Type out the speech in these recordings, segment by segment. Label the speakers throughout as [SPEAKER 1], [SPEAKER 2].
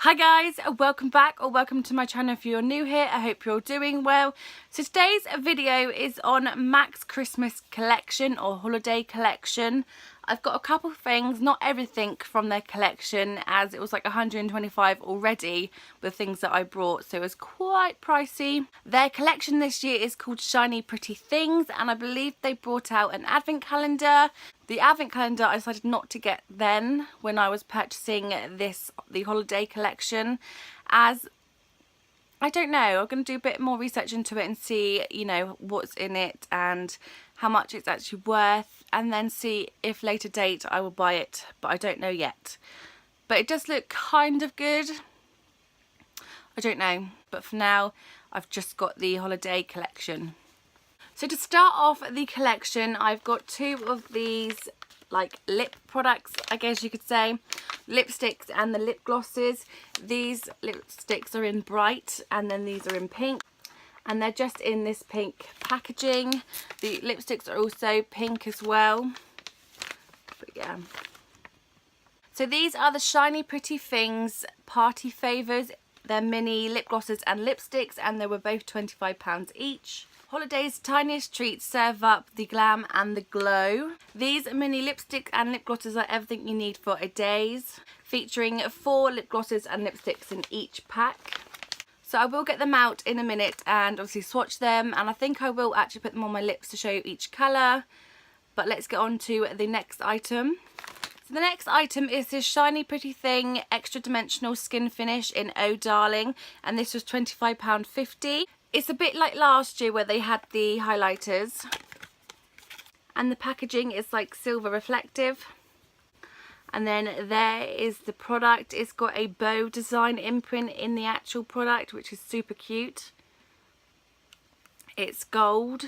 [SPEAKER 1] Hi guys, welcome back or welcome to my channel if you're new here. I hope you're doing well. So today's video is on MAC's Christmas collection or holiday collection. I've got a couple of things, not everything from their collection, as it was like 125 already with things that I brought, so it was quite pricey. Their collection this year is called Shiny Pretty Things, and I believe they brought out an advent calendar. The advent calendar I decided not to get then when I was purchasing the holiday collection, as I don't know, I'm going to do a bit more research into it and see, you know, what's in it and how much it's actually worth, and then see if later date I will buy it, but I don't know yet. But it does look kind of good. I don't know, but for now I've just got the holiday collection. So to start off the collection, I've got two of these like lip products, I guess you could say, lipsticks and the lip glosses. These lipsticks are in bright and then these are in pink, and they're just in this pink packaging. The lipsticks are also pink as well, but yeah. So these are the Shiny Pretty Things Party Favours. They're mini lip glosses and lipsticks, and they were both £25 each. Holiday's tiniest treats serve up the glam and the glow. These mini lipstick and lip glosses are everything you need for a day's, featuring 4 lip glosses and lipsticks in each pack. So I will get them out in a minute and obviously swatch them, and I think I will actually put them on my lips to show you each colour. But let's get on to the next item. So the next item is this Shiny Pretty Thing Extra Dimensional Skin Finish in Oh Darling, and this was £25.50. It's a bit like last year where they had the highlighters, and the packaging is like silver reflective. And then there is the product. It's got a bow design imprint in the actual product, which is super cute. It's gold.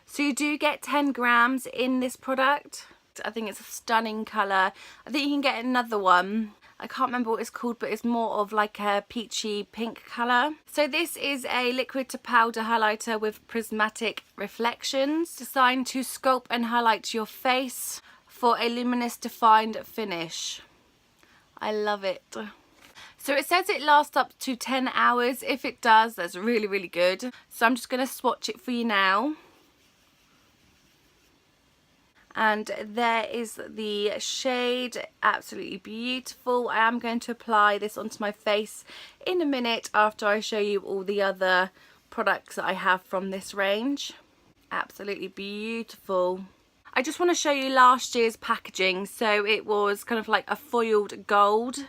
[SPEAKER 1] So you do get 10 grams in this product. I think it's a stunning colour. I think you can get another one. I can't remember what it's called, but it's more of like a peachy pink colour. So this is a liquid to powder highlighter with prismatic reflections, designed to sculpt and highlight your face for a luminous defined finish. I love it. So it says it lasts up to 10 hours. If it does, that's really, really good. So I'm just going to swatch it for you now. And there is the shade, absolutely beautiful. I am going to apply this onto my face in a minute after I show you all the other products that I have from this range. Absolutely beautiful. I just want to show you last year's packaging. So it was kind of like a foiled gold,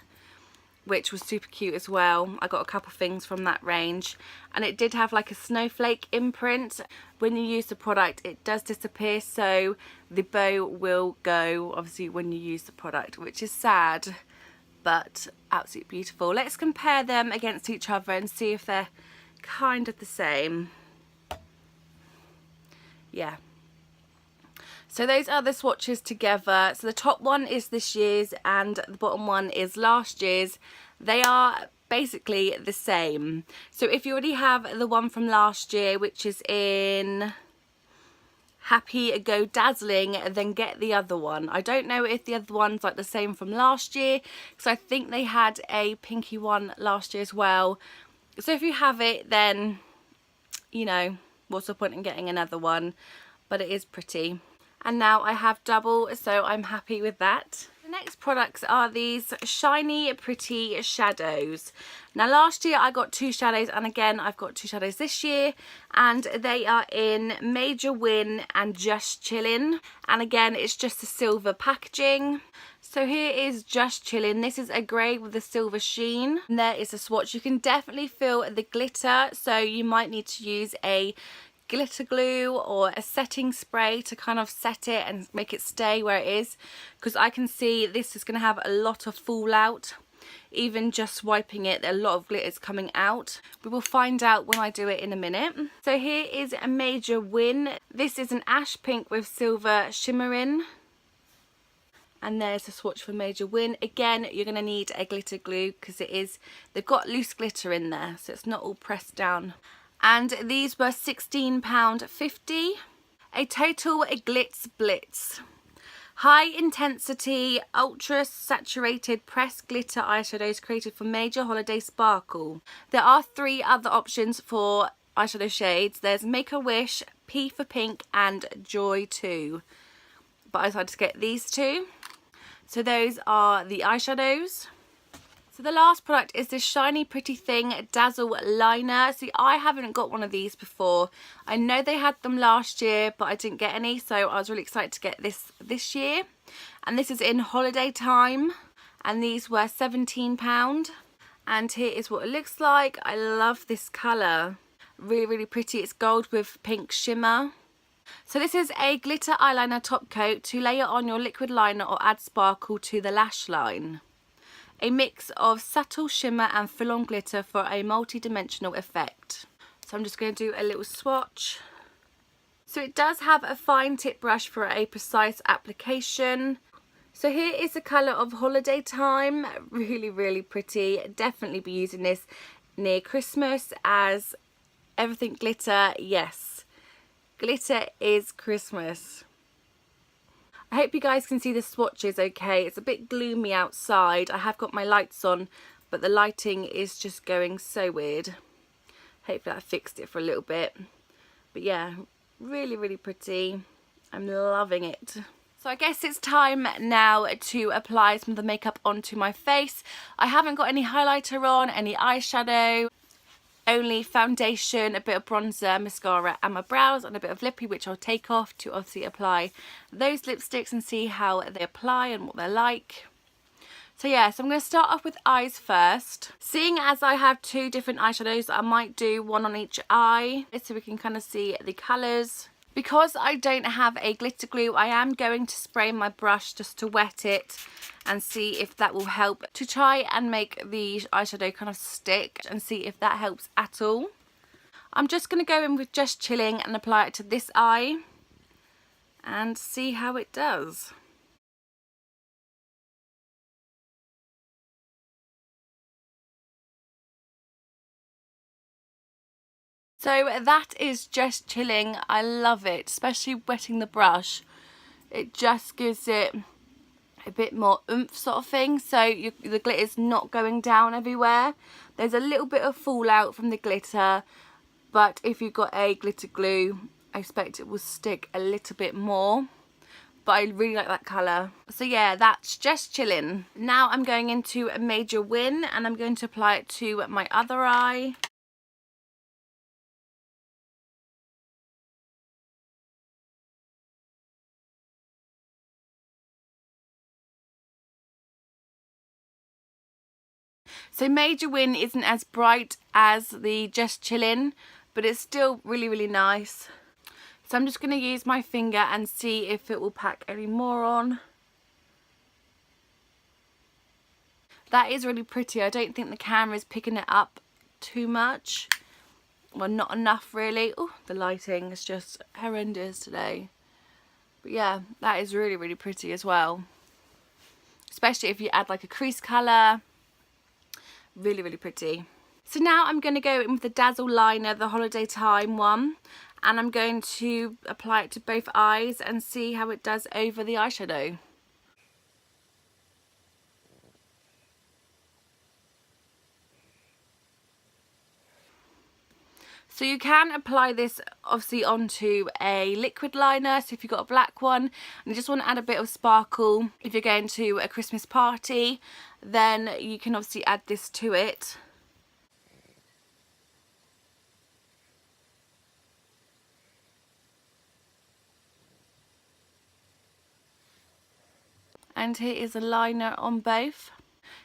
[SPEAKER 1] which was super cute as well. I got a couple things from that range, and it did have like a snowflake imprint. When you use the product, it does disappear, so the bow will go obviously when you use the product, which is sad, but absolutely beautiful. Let's compare them against each other and see if they're kind of the same. Yeah. So those are the swatches together. So the top one is this year's and the bottom one is last year's. They are basically the same. So if you already have the one from last year, which is in Happy Go Dazzling, then get the other one. I don't know if the other one's like the same from last year, because I think they had a pinky one last year as well. So if you have it, then, you know, what's the point in getting another one? But it is pretty. And now I have double, so I'm happy with that. The next products are these Shiny Pretty Shadows. Now last year I got 2 shadows, and again I've got 2 shadows this year, and they are in Major Win and Just Chillin'. And again, it's just a silver packaging. So here is Just Chillin'. This is a grey with a silver sheen. And there is a swatch. You can definitely feel the glitter, so you might need to use a glitter glue or a setting spray to kind of set it and make it stay where it is, because I can see this is going to have a lot of fallout. Even just wiping it, a lot of glitter is coming out. We will find out when I do it in a minute. So here is a Major Win. This is an ash pink with silver shimmering. And there's a swatch for Major Win. Again, you're going to need a glitter glue because they've got loose glitter in there, so it's not all pressed down. And these were £16.50. A Total Glitz Blitz High intensity, ultra saturated pressed glitter eyeshadows created for major holiday sparkle. There are 3 other options for eyeshadow shades. There's Make a Wish, P for Pink and Joy 2. But I decided to get these 2. So those are the eyeshadows. So the last product is this Shiny Pretty Thing Dazzle Liner. See, I haven't got one of these before. I know they had them last year, but I didn't get any. So I was really excited to get this year. And this is in Holiday Time. And these were £17. And here is what it looks like. I love this colour. Really, really pretty. It's gold with pink shimmer. So this is a glitter eyeliner top coat to layer on your liquid liner or add sparkle to the lash line. A mix of subtle shimmer and full-on glitter for a multi-dimensional effect. So I'm just going to do a little swatch. So it does have a fine tip brush for a precise application. So here is the colour of Holiday Time. Really, really pretty. Definitely be using this near Christmas as everything glitter. Yes, glitter is Christmas. I hope you guys can see the swatches okay. It's a bit gloomy outside. I have got my lights on, but the lighting is just going so weird. Hopefully I fixed it for a little bit. But yeah, really, really pretty. I'm loving it. So I guess it's time now to apply some of the makeup onto my face. I haven't got any highlighter on, any eyeshadow. Only foundation, a bit of bronzer, mascara and my brows and a bit of lippy, which I'll take off to obviously apply those lipsticks and see how they apply and what they're like. So yeah, so I'm going to start off with eyes first. Seeing as I have 2 different eyeshadows, I might do one on each eye so we can kind of see the colours. Because I don't have a glitter glue, I am going to spray my brush just to wet it and see if that will help to try and make the eyeshadow kind of stick and see if that helps at all. I'm just going to go in with Just Chilling and apply it to this eye and see how it does. So that is Just Chilling. I love it, especially wetting the brush. It just gives it a bit more oomph sort of thing, so the glitter's not going down everywhere. There's a little bit of fallout from the glitter, but if you've got a glitter glue, I expect it will stick a little bit more. But I really like that colour. So yeah, that's Just Chilling. Now I'm going into a Major Win and I'm going to apply it to my other eye. So Major Win isn't as bright as the Just Chillin', but it's still really, really nice. So I'm just going to use my finger and see if it will pack any more on. That is really pretty. I don't think the camera is picking it up too much. Well, not enough really. Oh, the lighting is just horrendous today. But yeah, that is really, really pretty as well. Especially if you add like a crease colour. Really, really pretty. So now I'm going to go in with the Dazzle Liner, the Holiday Time one. And I'm going to apply it to both eyes and see how it does over the eyeshadow. So you can apply this obviously onto a liquid liner, so if you've got a black one and you just want to add a bit of sparkle, if you're going to a Christmas party, then you can obviously add this to it. And here is a liner on both.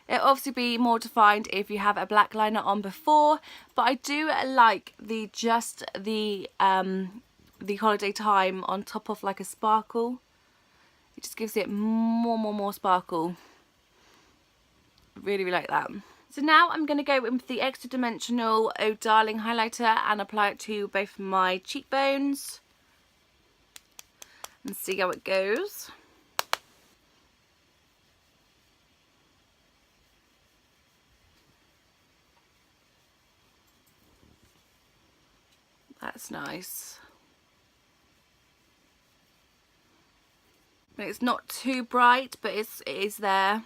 [SPEAKER 1] It'll obviously be more defined if you have a black liner on before, but I do like the Holiday Time on top of like a sparkle. It just gives it more sparkle. Really, really like that. So now I'm going to go in with the Extra Dimensional Oh Darling highlighter and apply it to both my cheekbones and see how it goes. That's nice. It's not too bright, but it is there.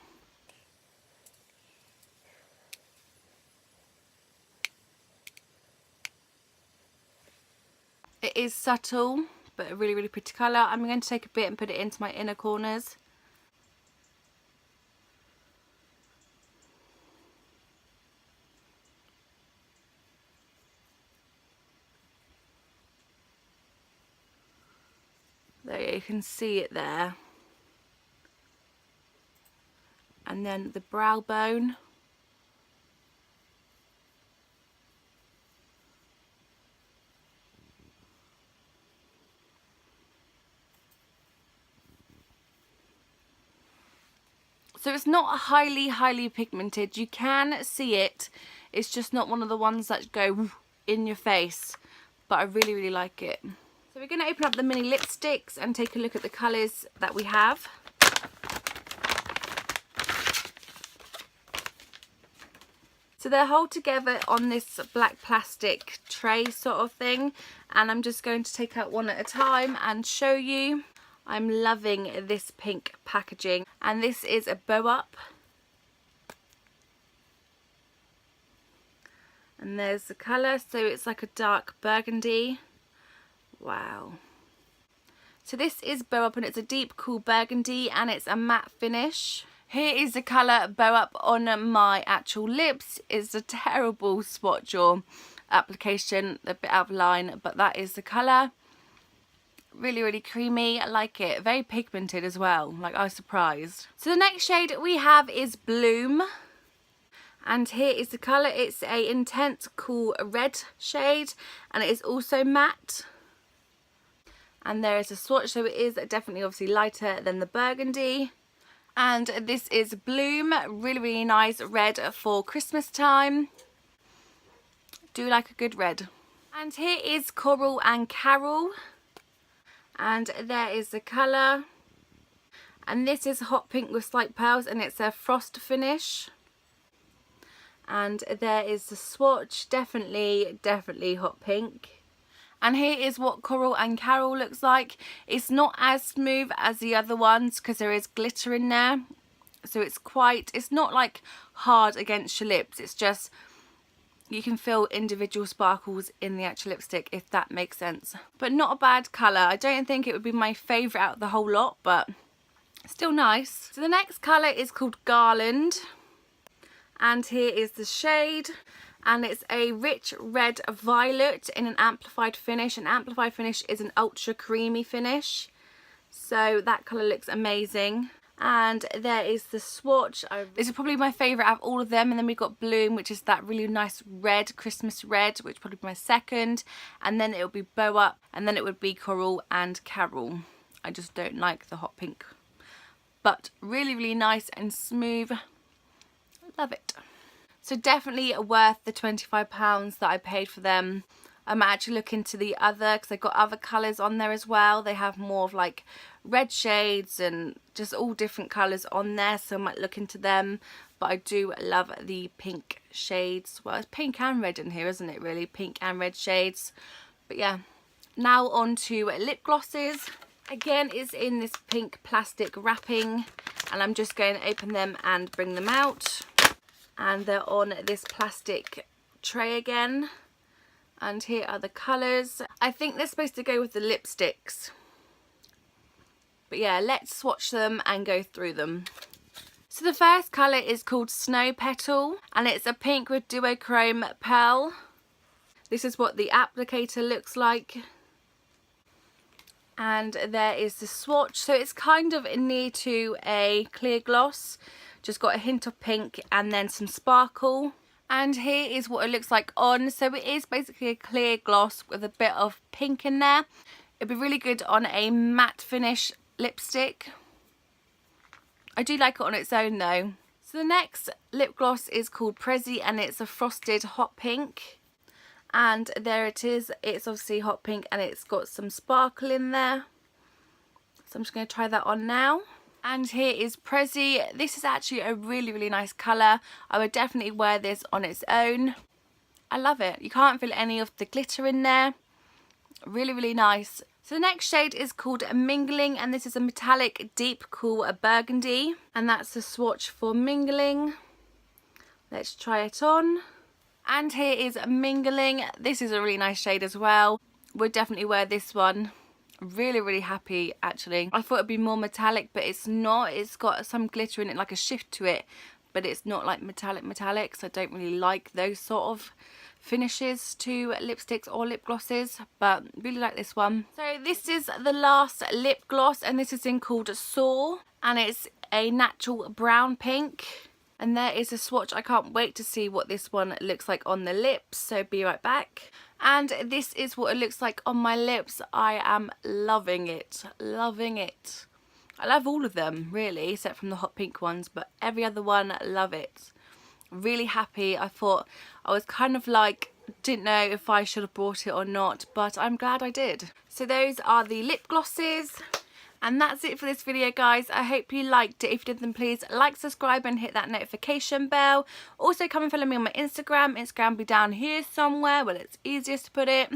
[SPEAKER 1] It is subtle, but a really, really pretty colour. I'm going to take a bit and put it into my inner corners. There, you can see it there. And then the brow bone. So it's not highly pigmented. You can see it. It's just not one of the ones that go in your face. But I really, really like it. So we're going to open up the mini lipsticks and take a look at the colours that we have. So they're held together on this black plastic tray sort of thing. And I'm just going to take out one at a time and show you. I'm loving this pink packaging. And this is a bow up. And there's the colour. So it's like a dark burgundy. Wow. So this is bow up and it's a deep cool burgundy and it's a matte finish. Here is the colour bow up on my actual lips. It's a terrible swatch or application, a bit out of line, but that is the colour. Really, really creamy. I like it. Very pigmented as well. Like, I was surprised. So the next shade we have is Bloom. And here is the colour. It's a intense cool red shade and it is also matte. And there is a swatch, so it is definitely obviously lighter than the burgundy. And this is Bloom. Really, really nice red for Christmas time. Do like a good red. And here is Coral and Carol. And there is the colour. And this is hot pink with slight pearls and it's a frost finish. And there is the swatch. Definitely hot pink. And here is what Coral and Carol looks like. It's not as smooth as the other ones because there is glitter in there. So it's not like hard against your lips. It's just, you can feel individual sparkles in the actual lipstick, if that makes sense. But not a bad colour. I don't think it would be my favourite out of the whole lot, but still nice. So the next colour is called Garland. And here is the shade. And it's a rich red violet in an amplified finish. An amplified finish is an ultra creamy finish. So that colour looks amazing. And there is the swatch. This is probably my favourite out of all of them. And then we've got Bloom, which is that really nice red, Christmas red, which probably be my second. And then it will be Bow Up. And then it would be Coral and Carol. I just don't like the hot pink. But really, really nice and smooth. Love it. So definitely worth the £25 that I paid for them. I might actually look into the other, because they've got other colours on there as well. They have more of like red shades and just all different colours on there. So I might look into them. But I do love the pink shades. Well, it's pink and red in here, isn't it really? Pink and red shades. But yeah, now on to lip glosses. Again, it's in this pink plastic wrapping. And I'm just going to open them and bring them out. And they're on this plastic tray again. And here are the colours. I think they're supposed to go with the lipsticks. But yeah, let's swatch them and go through them. So the first colour is called Snow Petal. And it's a pink with duochrome pearl. This is what the applicator looks like. And there is the swatch. So it's kind of near to a clear gloss. Just got a hint of pink and then some sparkle. And here is what it looks like on. So it is basically a clear gloss with a bit of pink in there. It'd be really good on a matte finish lipstick. I do like it on its own though. So the next lip gloss is called Prezi and it's a frosted hot pink. And there it is. It's obviously hot pink and it's got some sparkle in there. So I'm just going to try that on now. And here is Prezi. This is actually a really, really nice colour. I would definitely wear this on its own. I love it. You can't feel any of the glitter in there. Really, really nice. So the next shade is called Mingling, and this is a metallic deep cool burgundy, and that's the swatch for Mingling. Let's try it on. And here is Mingling. This is a really nice shade as well. Would definitely wear this one. Really happy actually. I thought it'd be more metallic, but it's not. It's got some glitter in it, like a shift to it, but it's not like metallic, so I don't really like those sort of finishes to lipsticks or lip glosses, but really like this one. So this is the last lip gloss, and this is in called Soar, and it's a natural brown pink. And there is a swatch. I can't wait to see what this one looks like on the lips, so be right back. And this is what it looks like on my lips. I am loving it, loving it. I love all of them really, except from the hot pink ones, but every other one, love it. Really happy. I thought, I was kind of like, didn't know if I should have bought it or not, but I'm glad I did. So those are the lip glosses. And that's it for this video, guys. I hope you liked it. If you did, then please like, subscribe and hit that notification bell. Also come and follow me on my Instagram. Instagram will be down here somewhere. Well, it's easiest to put it.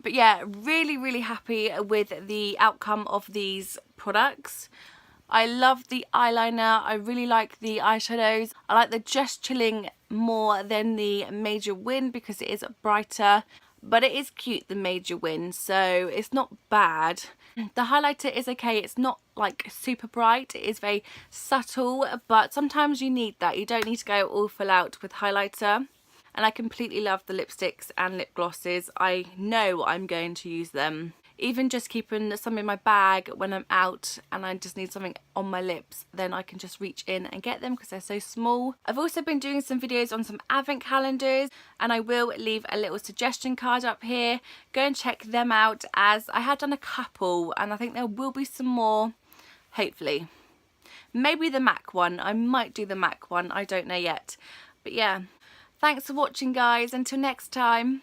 [SPEAKER 1] But yeah, really happy with the outcome of these products. I love the eyeliner. I really like the eyeshadows. I like the Just Chilling more than the Major Win because it is brighter. But it is cute, the Major Win, so it's not bad. The highlighter is okay. It's not like super bright. It is very subtle, but sometimes you need that. You don't need to go all full out with highlighter. And I completely love the lipsticks and lip glosses. I know I'm going to use them. Even just keeping some in my bag when I'm out and I just need something on my lips, then I can just reach in and get them because they're so small. I've also been doing some videos on some advent calendars, and I will leave a little suggestion card up here. Go and check them out, as I have done a couple and I think there will be some more, hopefully. Maybe the MAC one. I might do the MAC one. I don't know yet. But yeah, thanks for watching, guys. Until next time.